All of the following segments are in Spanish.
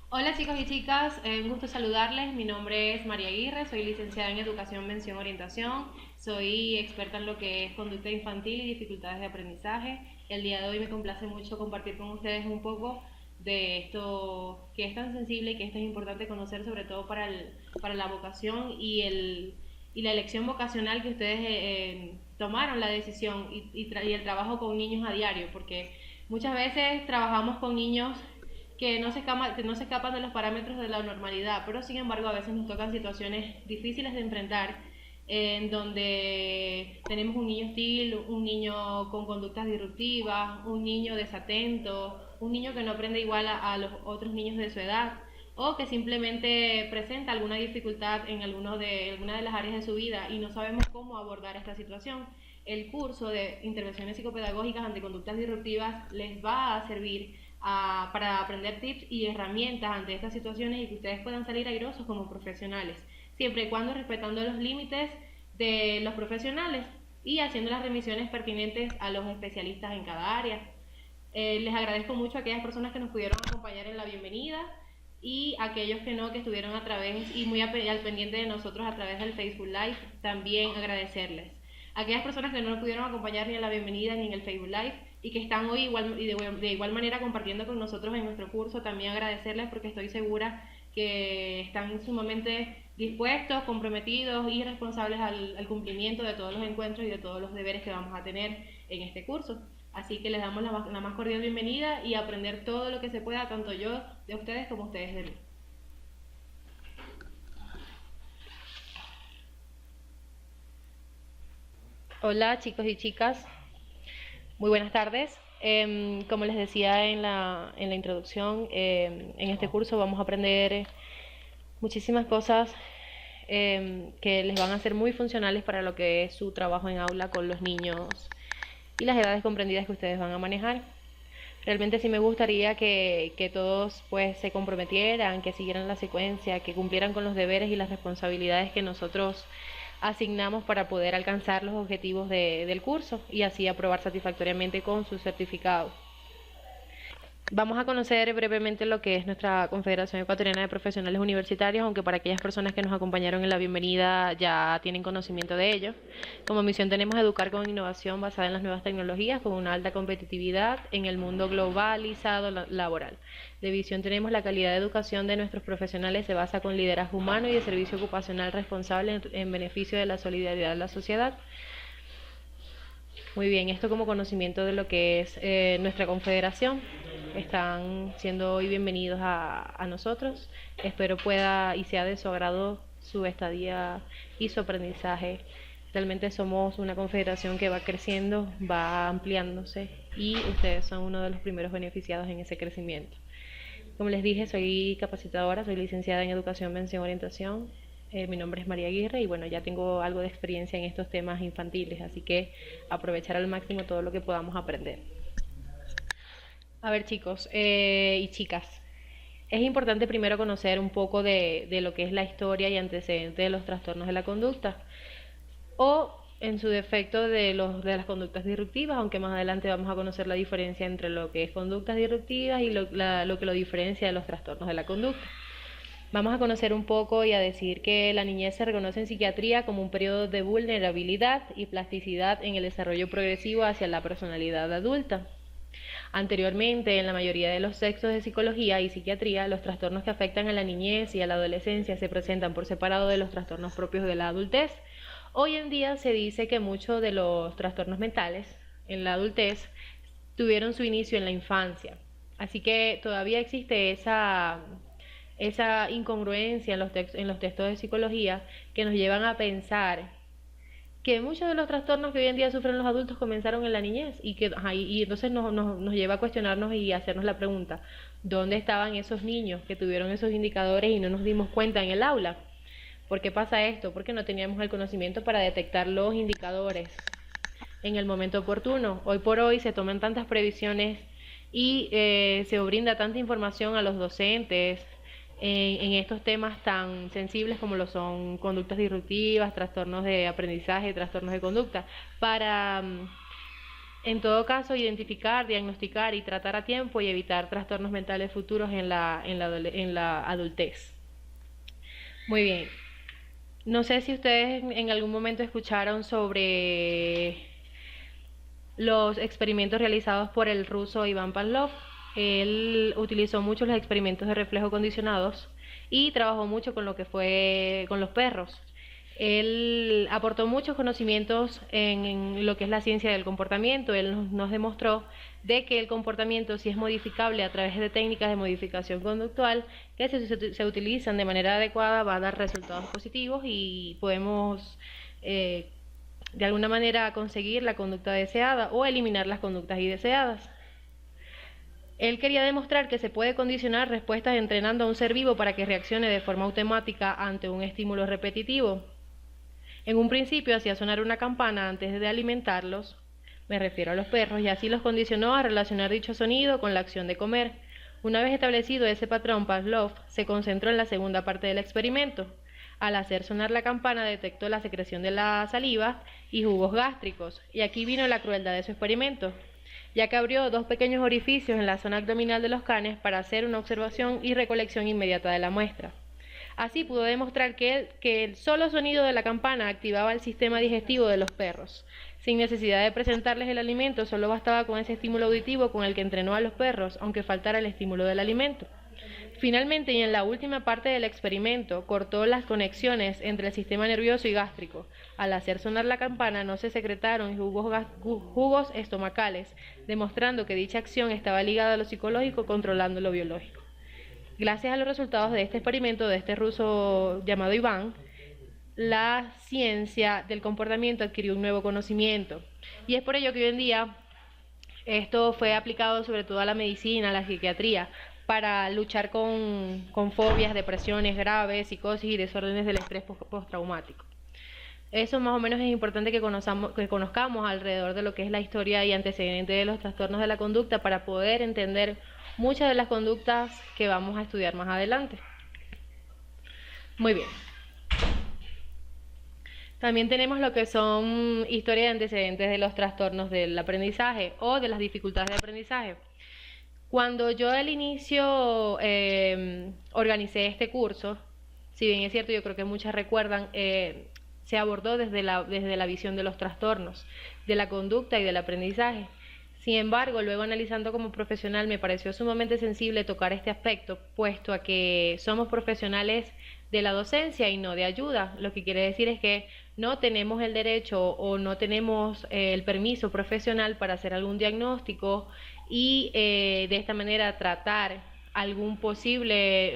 Hola chicos y chicas, un gusto saludarles. Mi nombre es María Aguirre, soy licenciada en Educación, Mención, Orientación. Soy experta en lo que es conducta infantil y dificultades de aprendizaje. El día de hoy me complace mucho compartir con ustedes un poco de esto que es tan sensible y que esto es importante conocer, sobre todo para la vocación y la elección vocacional que ustedes tomaron la decisión y el trabajo con niños a diario, porque muchas veces trabajamos con niños que no se escapan de los parámetros de la normalidad, pero sin embargo a veces nos tocan situaciones difíciles de enfrentar en donde tenemos un niño hostil, un niño con conductas disruptivas, un niño desatento, un niño que no aprende igual a los otros niños de su edad o que simplemente presenta alguna dificultad en alguna de las áreas de su vida y no sabemos cómo abordar esta situación. El curso de intervenciones psicopedagógicas ante conductas disruptivas les va a servir para aprender tips y herramientas ante estas situaciones y que ustedes puedan salir airosos como profesionales, siempre y cuando respetando los límites de los profesionales y haciendo las remisiones pertinentes a los especialistas en cada área. Les agradezco mucho a aquellas personas que nos pudieron acompañar en la bienvenida y a aquellos que no, que estuvieron a través y muy al pendiente de nosotros a través del Facebook Live, también agradecerles. Aquellas personas que no nos pudieron acompañar ni en la bienvenida ni en el Facebook Live y que están hoy de igual manera compartiendo con nosotros en nuestro curso, también agradecerles porque estoy segura que están sumamente dispuestos, comprometidos y responsables al cumplimiento de todos los encuentros y de todos los deberes que vamos a tener en este curso. Así que les damos la más cordial bienvenida y aprender todo lo que se pueda, tanto yo de ustedes como ustedes de mí. Hola chicos y chicas, muy buenas tardes. Como les decía en la introducción, en este curso vamos a aprender muchísimas cosas que les van a ser muy funcionales para lo que es su trabajo en aula con los niños y las edades comprendidas que ustedes van a manejar. Realmente sí me gustaría que todos pues se comprometieran, que siguieran la secuencia, que cumplieran con los deberes y las responsabilidades que nosotros asignamos para poder alcanzar los objetivos del curso y así aprobar satisfactoriamente con su certificado. Vamos a conocer brevemente lo que es nuestra Confederación Ecuatoriana de Profesionales Universitarios, aunque para aquellas personas que nos acompañaron en la bienvenida ya tienen conocimiento de ello. Como misión tenemos educar con innovación basada en las nuevas tecnologías, con una alta competitividad en el mundo globalizado laboral. De visión tenemos la calidad de educación de nuestros profesionales se basa con liderazgo humano y de servicio ocupacional responsable en beneficio de la solidaridad de la sociedad. Muy bien, esto como conocimiento de lo que es nuestra confederación. Están siendo hoy bienvenidos a nosotros. Espero pueda y sea de su agrado su estadía y su aprendizaje. Realmente somos una confederación que va creciendo, va ampliándose y ustedes son uno de los primeros beneficiados en ese crecimiento. Como les dije, soy capacitadora, soy licenciada en Educación, Mención, Orientación. Mi nombre es María Aguirre y bueno, ya tengo algo de experiencia en estos temas infantiles, así que aprovechar al máximo todo lo que podamos aprender. A ver chicos y chicas, es importante primero conocer un poco de lo que es la historia y antecedentes de los trastornos de la conducta o en su defecto de las conductas disruptivas, aunque más adelante vamos a conocer la diferencia entre lo que es conductas disruptivas y lo que lo diferencia de los trastornos de la conducta. Vamos a conocer un poco y a decir que la niñez se reconoce en psiquiatría como un periodo de vulnerabilidad y plasticidad en el desarrollo progresivo hacia la personalidad adulta. Anteriormente, en la mayoría de los textos de psicología y psiquiatría, los trastornos que afectan a la niñez y a la adolescencia se presentan por separado de los trastornos propios de la adultez. Hoy en día se dice que muchos de los trastornos mentales en la adultez tuvieron su inicio en la infancia. Así que todavía existe esa incongruencia en los textos de psicología que nos llevan a pensar que muchos de los trastornos que hoy en día sufren los adultos comenzaron en la niñez y entonces nos lleva a cuestionarnos y a hacernos la pregunta, ¿dónde estaban esos niños que tuvieron esos indicadores y no nos dimos cuenta en el aula? ¿Por qué pasa esto? Porque no teníamos el conocimiento para detectar los indicadores en el momento oportuno. Hoy por hoy se toman tantas previsiones y se brinda tanta información a los docentes en estos temas tan sensibles como lo son conductas disruptivas, trastornos de aprendizaje, trastornos de conducta, para En todo caso, identificar, diagnosticar y tratar a tiempo y evitar trastornos mentales futuros en la adultez. Muy bien. No sé si ustedes en algún momento escucharon sobre los experimentos realizados por el ruso Iván Pavlov. Él utilizó mucho los experimentos de reflejo condicionados y trabajó mucho con lo que fue con los perros. Él aportó muchos conocimientos en lo que es la ciencia del comportamiento. Él nos demostró de que el comportamiento sí es modificable a través de técnicas de modificación conductual que si se utilizan de manera adecuada va a dar resultados positivos y podemos de alguna manera conseguir la conducta deseada o eliminar las conductas indeseadas. Él quería demostrar que se puede condicionar respuestas entrenando a un ser vivo para que reaccione de forma automática ante un estímulo repetitivo. En un principio hacía sonar una campana antes de alimentarlos, me refiero a los perros, y así los condicionó a relacionar dicho sonido con la acción de comer. Una vez establecido ese patrón, Pavlov se concentró en la segunda parte del experimento. Al hacer sonar la campana detectó la secreción de la saliva y jugos gástricos, y aquí vino la crueldad de su experimento, ya que abrió dos pequeños orificios en la zona abdominal de los canes para hacer una observación y recolección inmediata de la muestra. Así pudo demostrar que el solo sonido de la campana activaba el sistema digestivo de los perros. Sin necesidad de presentarles el alimento, solo bastaba con ese estímulo auditivo con el que entrenó a los perros, aunque faltara el estímulo del alimento. Finalmente, y en la última parte del experimento, cortó las conexiones entre el sistema nervioso y gástrico. Al hacer sonar la campana no se secretaron jugos estomacales, demostrando que dicha acción estaba ligada a lo psicológico controlando lo biológico. Gracias a los resultados de este experimento de este ruso llamado Iván, la ciencia del comportamiento adquirió un nuevo conocimiento. Y es por ello que hoy en día esto fue aplicado sobre todo a la medicina, a la psiquiatría, para luchar con fobias, depresiones graves, psicosis y desórdenes del estrés postraumático. Eso más o menos es importante que conozcamos alrededor de lo que es la historia y antecedentes de los trastornos de la conducta para poder entender muchas de las conductas que vamos a estudiar más adelante. Muy bien. También tenemos lo que son historias y antecedentes de los trastornos del aprendizaje o de las dificultades de aprendizaje. Cuando yo al inicio organicé este curso, si bien es cierto, yo creo que muchas recuerdan, se abordó desde la visión de los trastornos, de la conducta y del aprendizaje. Sin embargo, luego analizando como profesional me pareció sumamente sensible tocar este aspecto, puesto a que somos profesionales de la docencia y no de ayuda. Lo que quiere decir es que no tenemos el derecho o no tenemos el permiso profesional para hacer algún diagnóstico y de esta manera tratar alguna posible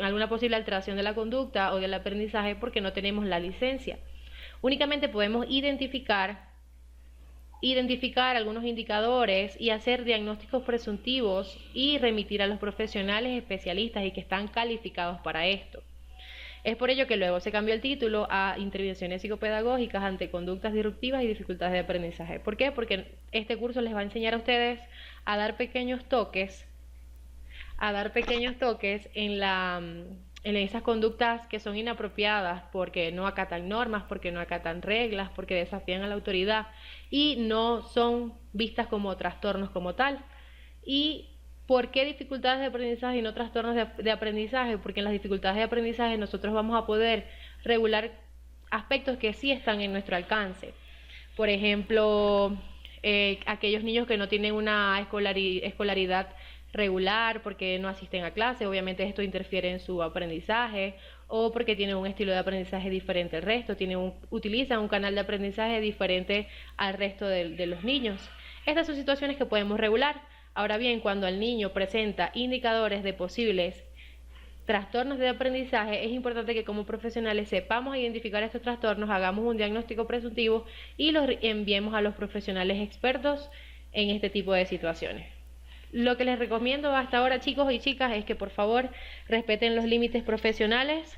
alteración de la conducta o del aprendizaje porque no tenemos la licencia. Únicamente podemos identificar algunos indicadores y hacer diagnósticos presuntivos y remitir a los profesionales especialistas y que están calificados para esto. Es por ello que luego se cambió el título a Intervenciones psicopedagógicas ante conductas disruptivas y dificultades de aprendizaje. ¿Por qué? Porque este curso les va a enseñar a ustedes a dar pequeños toques en esas conductas que son inapropiadas porque no acatan normas, porque no acatan reglas, porque desafían a la autoridad y no son vistas como trastornos como tal. ¿Y por qué dificultades de aprendizaje y no trastornos de aprendizaje? Porque en las dificultades de aprendizaje nosotros vamos a poder regular aspectos que sí están en nuestro alcance. Por ejemplo, aquellos niños que no tienen una escolaridad regular porque no asisten a clase, obviamente esto interfiere en su aprendizaje, o porque tienen un estilo de aprendizaje diferente al resto, utilizan un canal de aprendizaje diferente al resto de los niños. Estas son situaciones que podemos regular. Ahora bien, cuando el niño presenta indicadores de posibles trastornos de aprendizaje, es importante que como profesionales sepamos identificar estos trastornos, hagamos un diagnóstico presuntivo y los enviemos a los profesionales expertos en este tipo de situaciones. Lo que les recomiendo hasta ahora, chicos y chicas, es que por favor respeten los límites profesionales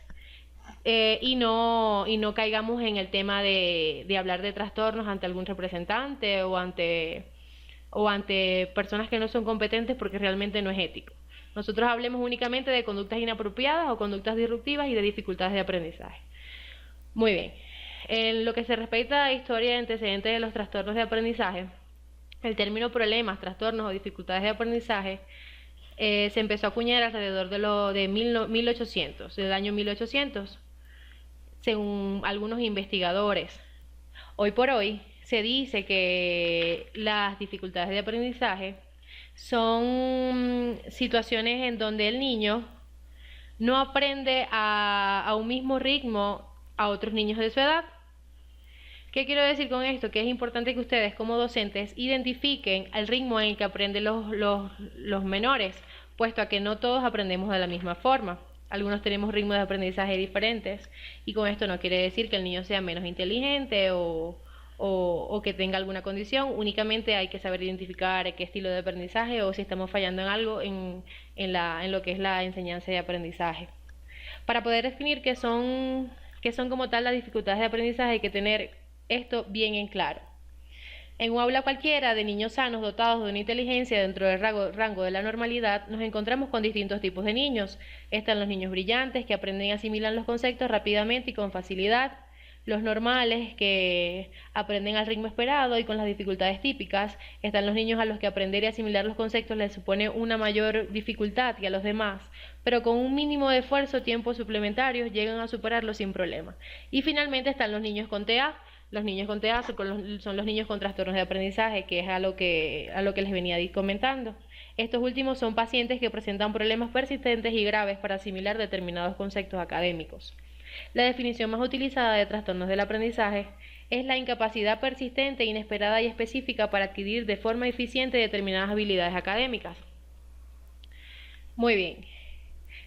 y no caigamos en el tema de hablar de trastornos ante algún representante o ante personas que no son competentes, porque realmente no es ético. Nosotros hablemos únicamente de conductas inapropiadas o conductas disruptivas y de dificultades de aprendizaje. Muy bien. En lo que se respecta a historia y antecedentes de los trastornos de aprendizaje, El término problemas, trastornos o dificultades de aprendizaje se empezó a acuñar alrededor de 1800, del año 1800, según algunos investigadores. Hoy por hoy se dice que las dificultades de aprendizaje son situaciones en donde el niño no aprende a un mismo ritmo a otros niños de su edad. ¿Qué quiero decir con esto? Que es importante que ustedes como docentes identifiquen el ritmo en el que aprenden los menores, puesto a que no todos aprendemos de la misma forma. Algunos tenemos ritmos de aprendizaje diferentes y con esto no quiere decir que el niño sea menos inteligente o que tenga alguna condición. Únicamente hay que saber identificar qué estilo de aprendizaje o si estamos fallando en algo en lo que es la enseñanza y aprendizaje. Para poder definir qué son como tal las dificultades de aprendizaje hay que tener esto bien en claro. En un aula cualquiera de niños sanos dotados de una inteligencia dentro del rango de la normalidad, nos encontramos con distintos tipos de niños. Están los niños brillantes que aprenden y asimilan los conceptos rápidamente y con facilidad, los normales que aprenden al ritmo esperado y con las dificultades típicas. Están los niños a los que aprender y asimilar los conceptos les supone una mayor dificultad que a los demás, pero con un mínimo de esfuerzo o tiempo suplementarios llegan a superarlo sin problema. Y finalmente están los niños con TEA. Los niños con TEA son los niños con trastornos de aprendizaje, que es a lo que les venía comentando. Estos últimos son pacientes que presentan problemas persistentes y graves para asimilar determinados conceptos académicos. La definición más utilizada de trastornos del aprendizaje es la incapacidad persistente, inesperada y específica para adquirir de forma eficiente determinadas habilidades académicas. Muy bien,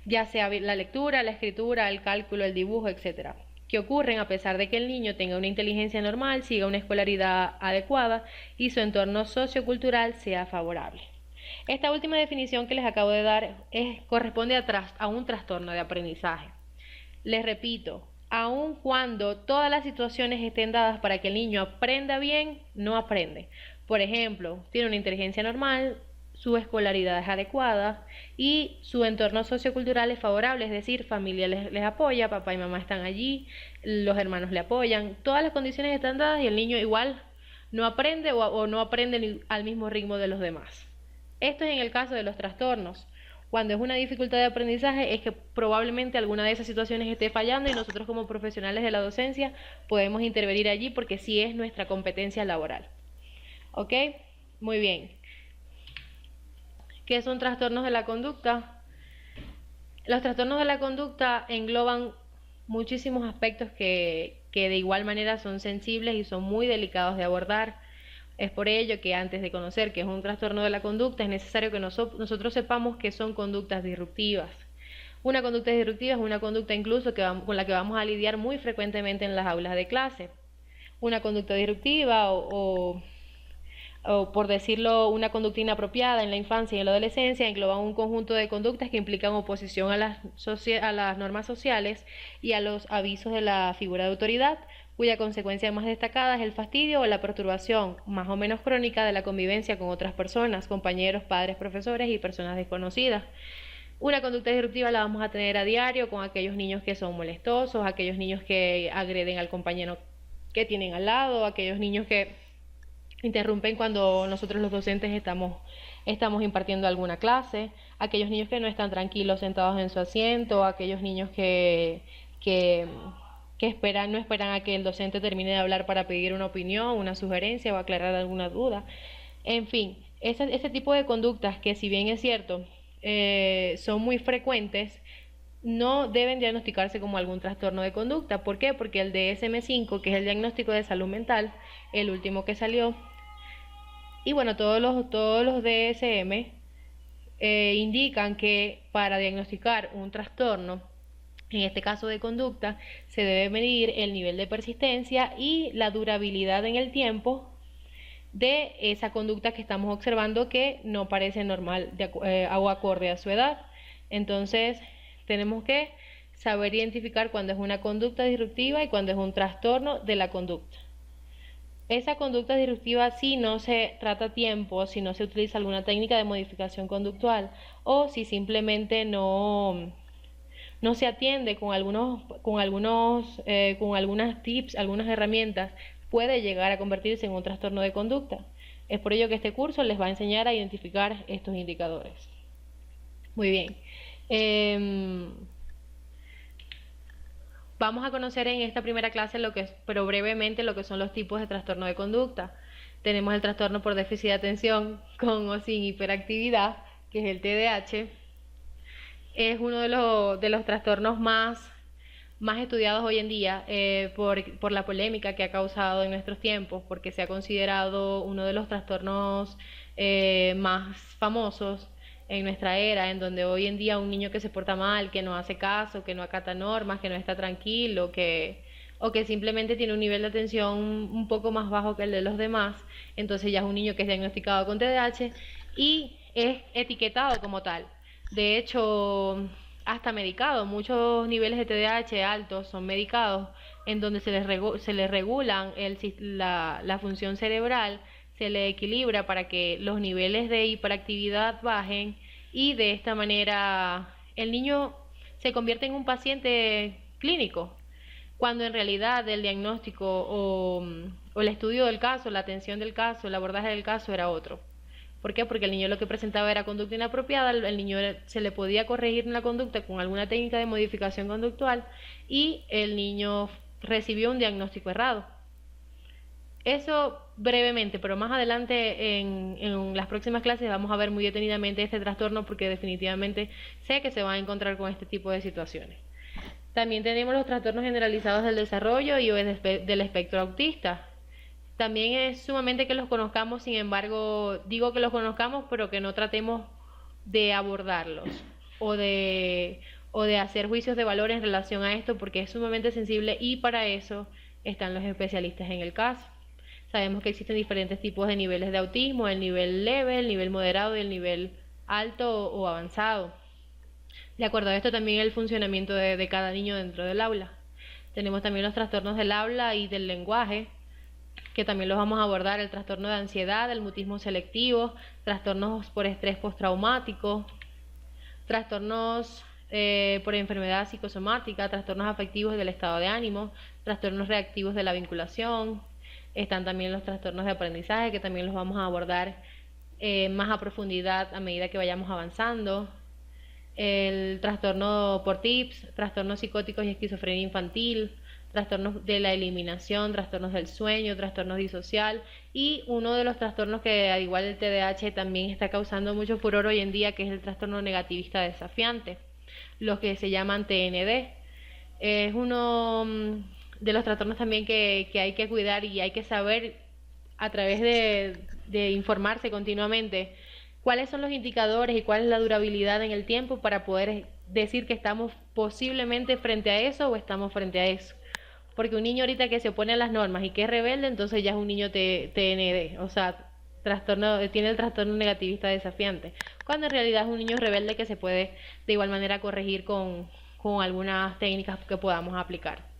ya sea la lectura, la escritura, el cálculo, el dibujo, etc., que ocurren a pesar de que el niño tenga una inteligencia normal, siga una escolaridad adecuada y su entorno sociocultural sea favorable. Esta última definición que les acabo de dar corresponde a un trastorno de aprendizaje. Les repito, aun cuando todas las situaciones estén dadas para que el niño aprenda bien, no aprende. Por ejemplo, tiene una inteligencia normal, su escolaridad es adecuada y su entorno sociocultural es favorable, es decir, familia les apoya, papá y mamá están allí, los hermanos le apoyan, todas las condiciones están dadas y el niño igual no aprende o no aprende al mismo ritmo de los demás. Esto es en el caso de los trastornos. Cuando es una dificultad de aprendizaje es que probablemente alguna de esas situaciones esté fallando y nosotros como profesionales de la docencia podemos intervenir allí porque sí es nuestra competencia laboral. ¿Ok? Muy bien. ¿Qué son trastornos de la conducta? Los trastornos de la conducta engloban muchísimos aspectos que de igual manera son sensibles y son muy delicados de abordar. Es por ello que antes de conocer qué es un trastorno de la conducta es necesario que nosotros sepamos qué son conductas disruptivas. Una conducta disruptiva es una conducta incluso con la que vamos a lidiar muy frecuentemente en las aulas de clase. Una conducta disruptiva o por decirlo, una conducta inapropiada en la infancia y en la adolescencia engloba un conjunto de conductas que implican oposición a las normas sociales y a los avisos de la figura de autoridad, cuya consecuencia más destacada es el fastidio o la perturbación, más o menos crónica, de la convivencia con otras personas, compañeros, padres, profesores y personas desconocidas. Una conducta disruptiva la vamos a tener a diario con aquellos niños que son molestosos, aquellos niños que agreden al compañero que tienen al lado, aquellos niños que interrumpen cuando nosotros los docentes estamos impartiendo alguna clase, aquellos niños que no están tranquilos sentados en su asiento, aquellos niños que no esperan a que el docente termine de hablar para pedir una opinión, una sugerencia o aclarar alguna duda. En fin, ese tipo de conductas que, si bien es cierto, son muy frecuentes, no deben diagnosticarse como algún trastorno de conducta. ¿Por qué? Porque el DSM-5, que es el diagnóstico de salud mental, el último que salió, y bueno, todos los DSM indican que para diagnosticar un trastorno, en este caso de conducta, se debe medir el nivel de persistencia y la durabilidad en el tiempo de esa conducta que estamos observando que no parece normal o acorde a su edad. Entonces, tenemos que saber identificar cuándo es una conducta disruptiva y cuándo es un trastorno de la conducta. Esa conducta disruptiva, si no se trata a tiempo, si no se utiliza alguna técnica de modificación conductual o si simplemente no se atiende con algunas tips, algunas herramientas, puede llegar a convertirse en un trastorno de conducta. Es por ello que este curso les va a enseñar a identificar estos indicadores. Muy bien. Vamos a conocer en esta primera clase pero brevemente, lo que son los tipos de trastorno de conducta. Tenemos el trastorno por déficit de atención con o sin hiperactividad, que es el TDAH. Es uno de los trastornos más estudiados hoy en día por la polémica que ha causado en nuestros tiempos, porque se ha considerado uno de los trastornos más famosos en nuestra era, en donde hoy en día un niño que se porta mal, que no hace caso, que no acata normas, que no está tranquilo, o que simplemente tiene un nivel de atención un poco más bajo que el de los demás, entonces ya es un niño que es diagnosticado con TDAH y es etiquetado como tal. De hecho, hasta medicado, muchos niveles de TDAH altos son medicados, en donde se les regulan la función cerebral, se le equilibra para que los niveles de hiperactividad bajen y de esta manera el niño se convierte en un paciente clínico, cuando en realidad el diagnóstico o el estudio del caso, la atención del caso, el abordaje del caso era otro. ¿Por qué? Porque el niño lo que presentaba era conducta inapropiada, el niño se le podía corregir la conducta con alguna técnica de modificación conductual y el niño recibió un diagnóstico errado. Eso brevemente, pero más adelante en las próximas clases vamos a ver muy detenidamente este trastorno, porque definitivamente sé que se van a encontrar con este tipo de situaciones. También tenemos los trastornos generalizados del desarrollo y del espectro autista. También es sumamente que los conozcamos, sin embargo, digo que los conozcamos, pero que no tratemos de abordarlos o de hacer juicios de valor en relación a esto, porque es sumamente sensible y para eso están los especialistas en el caso. Sabemos que existen diferentes tipos de niveles de autismo, el nivel leve, el nivel moderado y el nivel alto o avanzado. De acuerdo a esto también el funcionamiento de cada niño dentro del aula. Tenemos también los trastornos del habla y del lenguaje, que también los vamos a abordar: el trastorno de ansiedad, el mutismo selectivo, trastornos por estrés postraumático, trastornos por enfermedad psicosomática, trastornos afectivos del estado de ánimo, trastornos reactivos de la vinculación. Están también los trastornos de aprendizaje, que también los vamos a abordar más a profundidad a medida que vayamos avanzando. El trastorno por tics, trastornos psicóticos y esquizofrenia infantil, trastornos de la eliminación, trastornos del sueño, trastornos disocial, y uno de los trastornos que, al igual el TDAH, también está causando mucho furor hoy en día, que es el trastorno negativista desafiante, los que se llaman TND. Es uno de los trastornos también que hay que cuidar y hay que saber, a través de informarse continuamente, cuáles son los indicadores y cuál es la durabilidad en el tiempo, para poder decir que estamos posiblemente frente a eso o estamos frente a eso. Porque un niño ahorita que se opone a las normas y que es rebelde, entonces ya es un niño TND, o sea, tiene el trastorno negativista desafiante, cuando en realidad es un niño rebelde que se puede de igual manera corregir con algunas técnicas que podamos aplicar.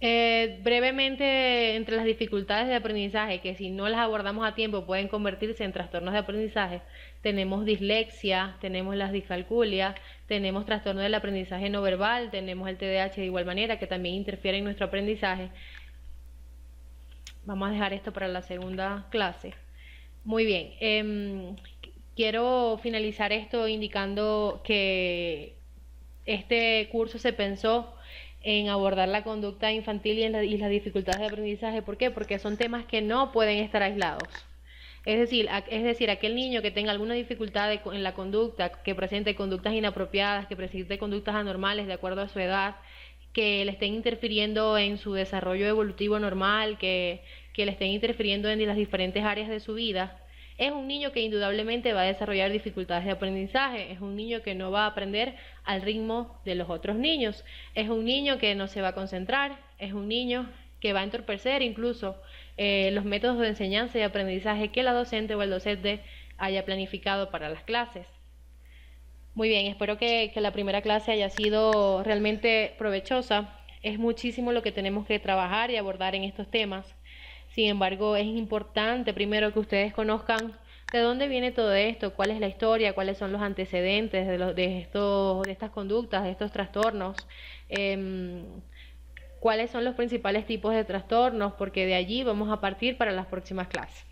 Brevemente, entre las dificultades de aprendizaje, que si no las abordamos a tiempo pueden convertirse en trastornos de aprendizaje, tenemos dislexia, tenemos las discalculias, tenemos trastorno del aprendizaje no verbal, tenemos el TDAH de igual manera, que también interfiere en nuestro aprendizaje. Vamos a dejar esto para la segunda clase. Muy bien, quiero finalizar esto indicando que este curso se pensó en abordar la conducta infantil y las dificultades de aprendizaje. ¿Por qué? Porque son temas que no pueden estar aislados. Es decir, aquel niño que tenga alguna dificultad en la conducta, que presente conductas inapropiadas, que presente conductas anormales de acuerdo a su edad, que le estén interfiriendo en su desarrollo evolutivo normal, que le estén interfiriendo en las diferentes áreas de su vida, es un niño que indudablemente va a desarrollar dificultades de aprendizaje, es un niño que no va a aprender al ritmo de los otros niños, es un niño que no se va a concentrar, es un niño que va a entorpecer incluso los métodos de enseñanza y aprendizaje que la docente o el docente haya planificado para las clases. Muy bien, espero que la primera clase haya sido realmente provechosa. Es muchísimo lo que tenemos que trabajar y abordar en estos temas. Sin embargo, es importante primero que ustedes conozcan de dónde viene todo esto, cuál es la historia, cuáles son los antecedentes de estas conductas, de estos trastornos. cuáles son los principales tipos de trastornos, porque de allí vamos a partir para las próximas clases.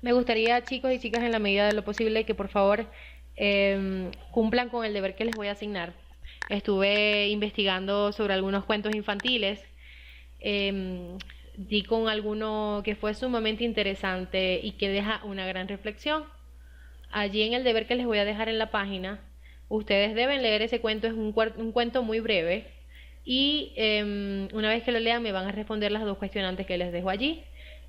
Me gustaría, chicos y chicas, en la medida de lo posible, que por favor cumplan con el deber que les voy a asignar. Estuve investigando sobre algunos cuentos infantiles, di con alguno que fue sumamente interesante y que deja una gran reflexión. Allí en el deber que les voy a dejar en la página, ustedes deben leer ese cuento, es un cuento muy breve, y una vez que lo lean me van a responder las dos cuestionantes que les dejo allí.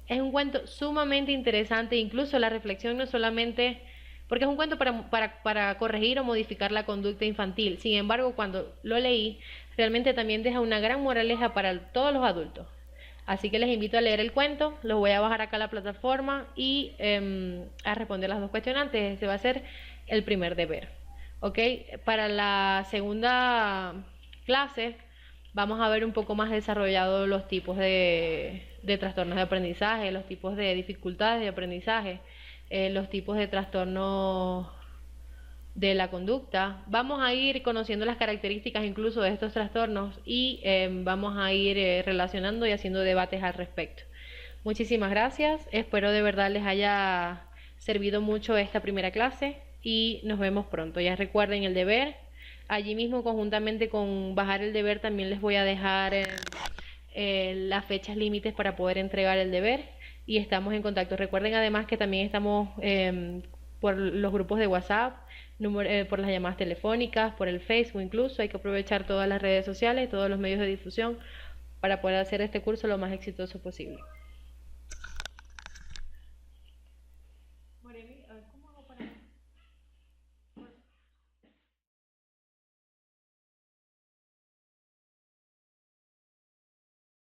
Es un cuento sumamente interesante, incluso la reflexión no solamente, porque es un cuento para corregir o modificar la conducta infantil. Sin embargo, cuando lo leí, realmente también deja una gran moraleja para todos los adultos. Así que les invito a leer el cuento, los voy a bajar acá a la plataforma y a responder las dos cuestionantes. Ese va a ser el primer deber. ¿Ok? Para la segunda clase vamos a ver un poco más desarrollado los tipos de trastornos de aprendizaje, los tipos de dificultades de aprendizaje, los tipos de trastornos de la conducta. Vamos a ir conociendo las características incluso de estos trastornos y vamos a ir relacionando y haciendo debates al respecto. Muchísimas gracias, espero de verdad les haya servido mucho esta primera clase y nos vemos pronto. Ya recuerden el deber, allí mismo conjuntamente con bajar el deber también les voy a dejar las fechas límites para poder entregar el deber y estamos en contacto. Recuerden además que también estamos por los grupos de WhatsApp, por las llamadas telefónicas, por el Facebook incluso. Hay que aprovechar todas las redes sociales, todos los medios de difusión para poder hacer este curso lo más exitoso posible.